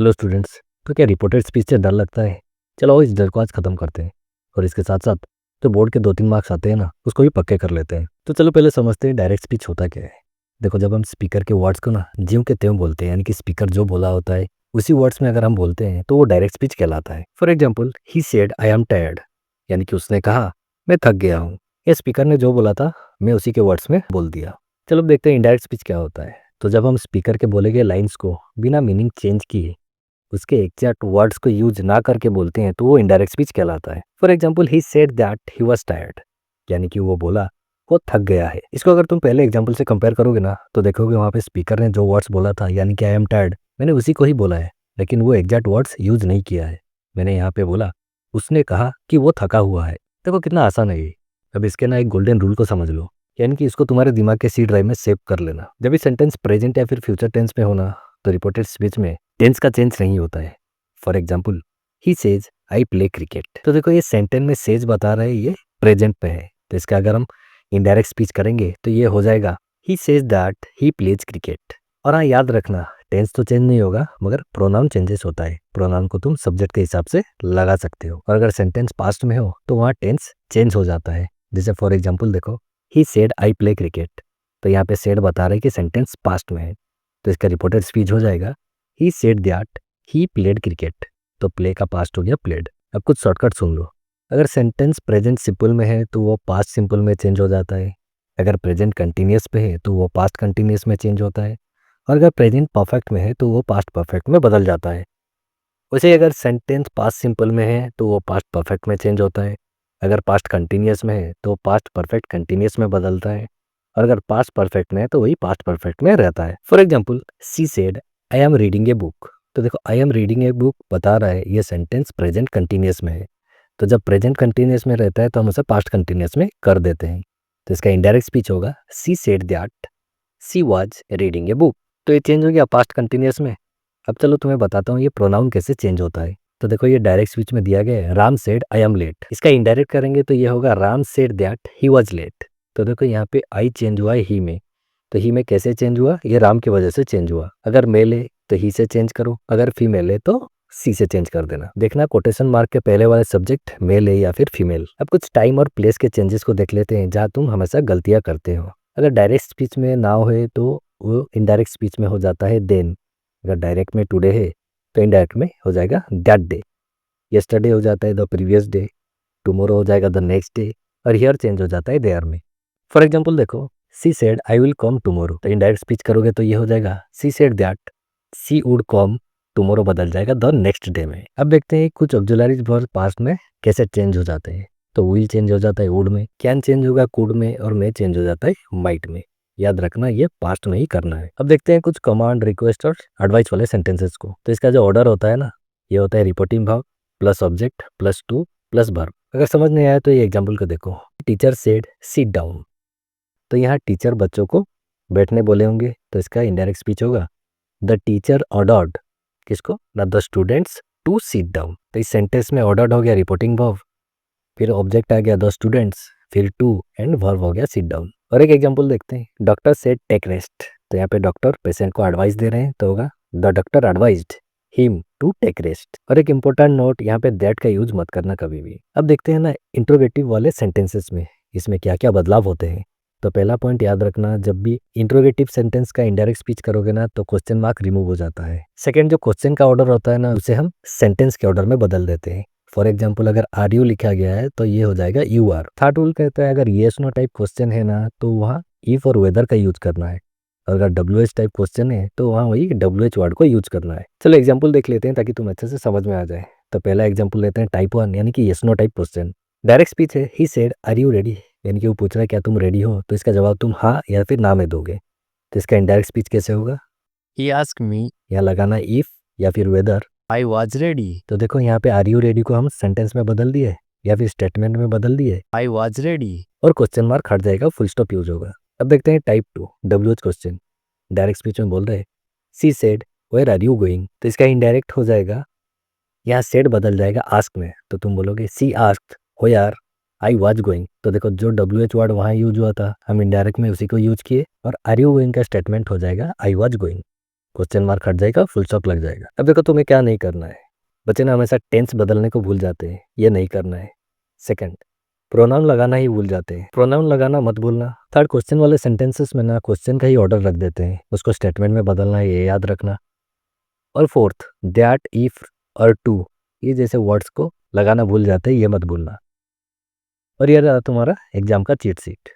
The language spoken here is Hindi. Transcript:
Hello students. तो क्या रिपोर्टेड स्पीच से डर लगता है? चलो इस डर को आज ख़त्म करते हैं और इसके साथ साथ जो बोर्ड के 2-3 मार्क्स आते हैं ना उसको भी पक्के कर लेते हैं। तो चलो पहले समझते हैं डायरेक्ट स्पीच होता क्या है। देखो, जब हम स्पीकर के वर्ड्स को ना ज्यों के त्यों बोलते हैं, यानी कि स्पीकर जो बोला होता है उसी वर्ड्स में अगर हम बोलते हैं तो वो डायरेक्ट स्पीच कहलाता है। For example, he said I am tired, यानी कि उसने कहा मैं थक गया हूँ। ये स्पीकर ने जो बोला था मैं उसी के वर्ड्स में बोल दिया। चलो अब देखते हैं इनडायरेक्ट स्पीच क्या होता है। तो जब हम स्पीकर के बोले गए लाइन्स को बिना मीनिंग चेंज किए उसके एग्जैक्ट वर्ड्स को यूज ना करके बोलते हैं तो वो इनडायरेक्ट स्पीच कहलाता है। For example, he said that he was tired, यानी कि वो बोला वो थक गया है। इसको अगर तुम पहले एग्जाम्पल से कंपेयर करोगे ना तो देखोगे वहाँ पे स्पीकर ने जो वर्ड्स बोला था, यानी कि आई एम टायर्ड, मैंने उसी को ही बोला है, लेकिन वो एग्जैक्ट वर्ड्स यूज नहीं किया है। मैंने यहाँ पे बोला उसने कहा कि वो थका हुआ है। देखो कितना आसान है ये। अब इसके ना एक गोल्डन रूल को समझ लो, यानी कि इसको तुम्हारे दिमाग के सी ड्राइव में सेव कर लेना। जब भी सेंटेंस प्रेजेंट या फिर फ्यूचर टेंस में होना तो रिपोर्टेड स्पीच में टेंस का चेंज नहीं होता है। For example, he says I play cricket. तो देखो ये सेंटेंस में सेज बता रहे हैं, ये प्रेजेंट पे है, तो इसका अगर हम इनडायरेक्ट स्पीच करेंगे तो ये हो जाएगा he says that he plays cricket. और हाँ, याद रखना टेंस तो चेंज नहीं होगा मगर प्रोनाउन चेंजेस होता है। प्रोनाउन को तुम सब्जेक्ट के हिसाब से लगा सकते हो, और अगर सेंटेंस पास्ट में हो तो वहाँ टेंस चेंज हो जाता है। जैसे फॉर एग्जाम्पल देखो, he said I play cricket, तो यहाँ पे सेड बता रहे कि सेंटेंस पास्ट में है, तो इसका रिपोर्टेड स्पीच हो जाएगा he said that he played cricket. तो प्ले का पास्ट हो गया प्लेड। अब कुछ शॉर्टकट सुन लो। अगर सेंटेंस प्रेजेंट सिंपल में है तो वो पास्ट सिंपल में चेंज हो जाता है। अगर प्रेजेंट कंटिन्यूस पे है तो वो पास्ट कंटिन्यूस में चेंज होता है। और अगर प्रेजेंट परफेक्ट में है तो वो पास्ट परफेक्ट में बदल जाता है। वैसे ही अगर सेंटेंस पास्ट सिंपल में है तो वो पास्ट परफेक्ट में चेंज होता है। अगर पास्ट कंटिन्यूस में है तो पास्ट परफेक्ट कंटिन्यूस में बदलता है। और अगर पास्ट परफेक्ट में है तो वही पास्ट परफेक्ट में रहता है। For example, C said I am reading a book. तो देखो I am reading a book बता रहा है ये सेंटेंस प्रेजेंट कंटिन्यूस में है। तो जब प्रेजेंट कंटिन्यूस में रहता है तो हम उसे पास्ट कंटिन्यूस में कर देते हैं। तो इसका इनडायरेक्ट स्पीच होगा सी said that she was reading a book. तो ये चेंज हो गया पास्ट कंटिन्यूस में। अब चलो तुम्हें बताता हूँ ये प्रोनाउन कैसे चेंज होता है। तो देखो ये डायरेक्ट स्पीच में दिया गया है Ram said I am late. इसका इनडायरेक्ट करेंगे तो ये होगा Ram said that he was late. तो देखो यहाँ पे आई चेंज हुआ है ही में। तो ही में कैसे चेंज हुआ? ये राम की वजह से चेंज हुआ। अगर मेल है तो ही से चेंज करो, अगर फीमेल है तो सी से चेंज कर देना। देखना कोटेशन मार्क के पहले वाले सब्जेक्ट मेल है या फिर फीमेल। अब कुछ टाइम और प्लेस के चेंजेस को देख लेते हैं जहाँ तुम हमेशा गलतियाँ करते हो। अगर डायरेक्ट स्पीच में ना हो तो वो इनडायरेक्ट स्पीच में हो जाता है देन। अगर डायरेक्ट में टुडे है तो इनडायरेक्ट में हो जाएगा दैट डे। यस्टरडे हो जाता है द प्रीवियस डे। टुमारो हो जाएगा द नेक्स्ट डे। और हियर चेंज हो जाता है देयर में। फॉर एग्जाम्पल देखो, she said I will come tomorrow. तो इनडायरेक्ट स्पीच करोगे तो ये हो जाएगा she said that she would come tomorrow, बदल जाएगा द नेक्स्ट डे में। अब देखते हैं कुछ ऑक्सिलरी वर्ब पास्ट में कैसे चेंज हो जाते हैं। तो विल चेंज हो जाता है वुड में, कैन चेंज होगा कुड में, और मे चेंज हो जाता है माइट में। याद रखना ये पास्ट में ही करना है। अब देखते हैं कुछ कमांड, रिक्वेस्ट और एडवाइस वाले सेंटेंसेस को। तो इसका जो ऑर्डर होता है ना, ये होता है reporting verb plus object plus two plus verb. अगर समझ नहीं आया तो ये एग्जाम्पल को देखो। Teacher said seat down. तो यहाँ टीचर बच्चों को बैठने बोले होंगे, तो इसका इनडायरेक्ट स्पीच होगा द टीचर ऑर्डर्ड किसको? ना the students to sit down. तो इस सेंटेंस में ऑर्डर्ड हो गया रिपोर्टिंग वर्ब, फिर ऑब्जेक्ट आ गया द स्टूडेंट्स, फिर टू, एंड वर्ब हो गया सिट डाउन। और एक एग्जांपल देखते हैं। Doctor said take rest. तो यहाँ पे डॉक्टर पेशेंट को एडवाइस दे रहे हैं तो होगा the doctor advised him to take rest. और एक इंपॉर्टेंट नोट, यहाँ पे दैट का यूज मत करना कभी भी। अब देखते हैं ना इंट्रोगेटिव वाले सेंटेंसेस में इसमें क्या क्या बदलाव होते हैं। तो पहला पॉइंट याद रखना, जब भी इंट्रोगेटिव सेंटेंस का इनडायरेक्ट स्पीच करोगे ना तो क्वेश्चन मार्क रिमूव हो जाता है। सेकंड, जो क्वेश्चन का ऑर्डर होता है ना उसे हम सेंटेंस के ऑर्डर में बदल देते हैं। फॉर एग्जाम्पल, अगर आर यू लिखा गया है तो ये हो जाएगा यू आर। थर्ड रूल कहता है अगर येस नो टाइप क्वेश्चन है ना तो वहाँ इफ और वेदर का यूज करना है। और अगर डब्ल्यू एच टाइप क्वेश्चन है तो वहाँ वही डब्ल्यू एच वर्ड को यूज करना है। चलो एग्जाम्पल देख लेते हैं ताकि तुम अच्छे से समझ में आ जाए। तो पहला एग्जाम्पल लेते हैं टाइप 1, यानी कि yes no type question. Direct speech है he said are you ready, यानी कि वो पूछ रहा है क्या तुम रेडी हो, तो इसका जवाब तुम हाँ या फिर ना में दोगे। तो इसका इनडायरेक्ट स्पीच कैसे होगा? He asked me, यहाँ लगाना इफ या फिर वेदर। I was ready. तो देखो यहाँ पे आर यू रेडी को हम सेंटेंस में बदल दिए या फिर स्टेटमेंट में बदल दिए, I was ready. और क्वेश्चन मार्क हट जाएगा, फुल स्टॉप यूज होगा। अब देखते हैं type 2 W H question. Direct speech में बोल रहे she said where are you going. तो इसका इनडायरेक्ट हो जाएगा, यहाँ सेड बदल जाएगा आस्क में, तो तुम बोलोगे she asked where I was going. तो देखो जो डब्ल्यू एच वर्ड वहाँ यूज हुआ था हम इनडायरेक्ट में उसी को यूज किए, और आर यू गोइंग का स्टेटमेंट हो जाएगा आई वाज गोइंग। क्वेश्चन मार्क हट जाएगा, फुल स्टॉप लग जाएगा। अब देखो तुम्हें क्या नहीं करना है। बच्चे ना हमेशा टेंस बदलने को भूल जाते हैं, ये नहीं करना है। सेकंड, प्रोनाउन लगाना ही भूल जाते हैं, प्रोनाउन लगाना मत भूलना। थर्ड, क्वेश्चन वाले सेंटेंसेस में ना क्वेश्चन का ही ऑर्डर रख देते हैं, उसको स्टेटमेंट में बदलना है, ये याद रखना। और फोर्थ, दैट, इफ और टू, ये जैसे वर्ड्स को लगाना भूल जाते हैं, ये मत भूलना। और ये रहा तुम्हारा एग्जाम का चीट शीट।